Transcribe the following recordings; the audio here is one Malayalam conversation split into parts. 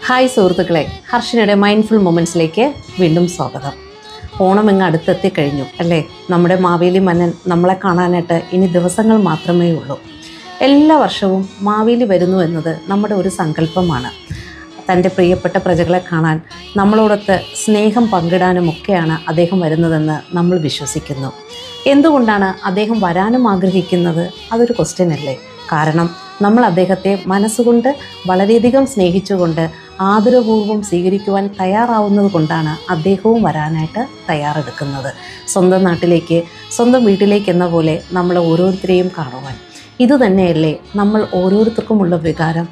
ഹായ് സുഹൃത്തുക്കളെ, ഹർഷനയുടെ മൈൻഡ്ഫുൾ മൊമെൻറ്റ്സിലേക്ക് വീണ്ടും സ്വാഗതം. ഓണം ഇങ്ങ് അടുത്തെത്തി കഴിഞ്ഞു അല്ലേ? നമ്മുടെ മാവേലി മന്നൻ നമ്മളെ കാണാനായിട്ട് ഇനി ദിവസങ്ങൾ മാത്രമേ ഉള്ളൂ. എല്ലാ വർഷവും മാവേലി വരുന്നു എന്നത് നമ്മുടെ ഒരു സങ്കല്പമാണ്. തൻ്റെ പ്രിയപ്പെട്ട പ്രജകളെ കാണാൻ, നമ്മളോടൊത്ത് സ്നേഹം പങ്കിടാനുമൊക്കെയാണ് അദ്ദേഹം വരുന്നതെന്ന് നമ്മൾ വിശ്വസിക്കുന്നു. എന്തുകൊണ്ടാണ് അദ്ദേഹം വരാനും ആഗ്രഹിക്കുന്നത്? അതൊരു ക്വസ്റ്റ്യൻ അല്ലേ? കാരണം നമ്മൾ അദ്ദേഹത്തെ മനസ്സുകൊണ്ട് വളരെയധികം സ്നേഹിച്ചുകൊണ്ട് ആദരപൂർവ്വം സ്വീകരിക്കുവാൻ തയ്യാറാവുന്നത് കൊണ്ടാണ് അദ്ദേഹവും വരാനായിട്ട് തയ്യാറെടുക്കുന്നത്. സ്വന്തം നാട്ടിലേക്ക്, സ്വന്തം വീട്ടിലേക്ക് എന്ന പോലെ നമ്മൾ ഓരോരുത്തരെയും കാണുവാൻ. ഇതുതന്നെയല്ലേ നമ്മൾ ഓരോരുത്തർക്കുമുള്ള വികാരം?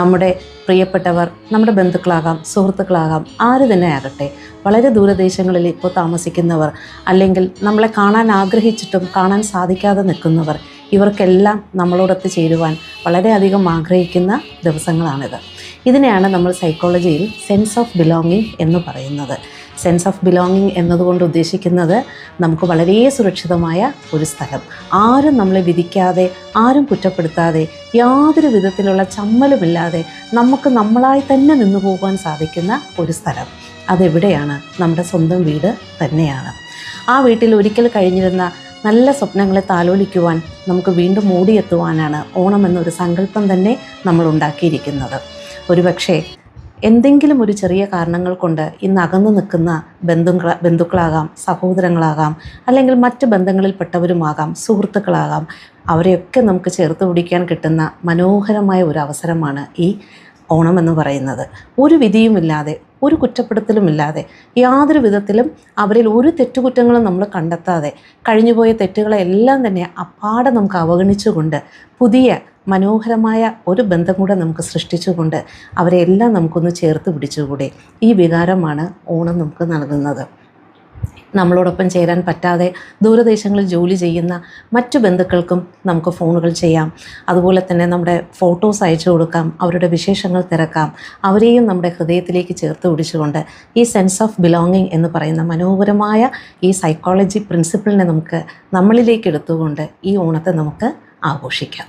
നമ്മുടെ പ്രിയപ്പെട്ടവർ, നമ്മുടെ ബന്ധുക്കളാകാം, സുഹൃത്തുക്കളാകാം, ആര് തന്നെ ആകട്ടെ, വളരെ ദൂരദേശങ്ങളിൽ ഇപ്പോൾ താമസിക്കുന്നവർ, അല്ലെങ്കിൽ നമ്മളെ കാണാൻ ആഗ്രഹിച്ചിട്ടും കാണാൻ സാധിക്കാതെ നിൽക്കുന്നവർ, ഇവർക്കെല്ലാം നമ്മളോടൊത്ത് ചേരുവാൻ വളരെയധികം ആഗ്രഹിക്കുന്ന ദിവസങ്ങളാണിത്. ഇതിനെയാണ് നമ്മൾ സൈക്കോളജിയിൽ സെൻസ് ഓഫ് ബിലോങ്ങിങ് എന്ന് പറയുന്നത്. സെൻസ് ഓഫ് ബിലോങ്ങിങ് എന്നതുകൊണ്ട് ഉദ്ദേശിക്കുന്നത് നമുക്ക് വളരെ സുരക്ഷിതമായ ഒരു സ്ഥലം, ആരും നമ്മളെ വിധിക്കാതെ, ആരും കുറ്റപ്പെടുത്താതെ, യാതൊരു വിധത്തിലുള്ള ചമ്മലുമില്ലാതെ നമുക്ക് നമ്മളായി തന്നെ നിന്നു പോകുവാൻ സാധിക്കുന്ന ഒരു സ്ഥലം. അതെവിടെയാണ്? നമ്മുടെ സ്വന്തം വീട് തന്നെയാണ്. ആ വീട്ടിൽ ഒരിക്കൽ കഴിഞ്ഞിരുന്ന നല്ല സ്വപ്നങ്ങളെ താലോലിക്കുവാൻ, നമുക്ക് വീണ്ടും ഓടിയെത്തുവാനാണ് ഓണം എന്നൊരു സങ്കല്പം തന്നെ നമ്മൾ ഉണ്ടാക്കിയിരിക്കുന്നത്. ഒരുപക്ഷെ എന്തെങ്കിലും ഒരു ചെറിയ കാരണങ്ങൾ കൊണ്ട് ഇന്ന് അകന്നു നിൽക്കുന്ന ബന്ധുക്കളാകാം, സഹോദരങ്ങളാകാം, അല്ലെങ്കിൽ മറ്റ് ബന്ധങ്ങളിൽപ്പെട്ടവരുമാകാം, സുഹൃത്തുക്കളാകാം, അവരെയൊക്കെ നമുക്ക് ചേർത്ത് പിടിക്കാൻ കിട്ടുന്ന മനോഹരമായ ഒരു അവസരമാണ് ഈ ഓണം എന്ന് പറയുന്നത്. ഒരു വിധിയുമില്ലാതെ, ഒരു കുറ്റപ്പെടുത്തലുമില്ലാതെ, യാതൊരു വിധത്തിലും അവരിൽ ഒരു തെറ്റുകുറ്റങ്ങളും നമ്മൾ കണ്ടെത്താതെ, കഴിഞ്ഞുപോയ തെറ്റുകളെല്ലാം തന്നെ അപ്പാടെ നമുക്ക് അവഗണിച്ചുകൊണ്ട് പുതിയ മനോഹരമായ ഒരു ബന്ധം കൂടെ നമുക്ക് സൃഷ്ടിച്ചുകൊണ്ട് അവരെല്ലാം നമുക്കൊന്ന് ചേർത്ത് പിടിച്ചുകൂടെ? ഈ വികാരമാണ് ഓണം നമുക്ക് നൽകുന്നത്. നമ്മളോടൊപ്പം ചേരാൻ പറ്റാതെ ദൂരദേശങ്ങളിൽ ജോലി ചെയ്യുന്ന മറ്റു ബന്ധുക്കൾക്കും നമുക്ക് ഫോണുകൾ ചെയ്യാം. അതുപോലെ തന്നെ നമ്മുടെ ഫോട്ടോസ് അയച്ചു കൊടുക്കാം, അവരുടെ വിശേഷങ്ങൾ തിരക്കാം. അവരെയും നമ്മുടെ ഹൃദയത്തിലേക്ക് ചേർത്ത് പിടിച്ചുകൊണ്ട് ഈ സെൻസ് ഓഫ് ബിലോങ്ങിങ് എന്ന് പറയുന്ന മനോഹരമായ ഈ സൈക്കോളജി പ്രിൻസിപ്പിളിനെ നമുക്ക് നമ്മളിലേക്ക് എടുത്തുകൊണ്ട് ഈ ഓണത്തെ നമുക്ക് ആഘോഷിക്കാം.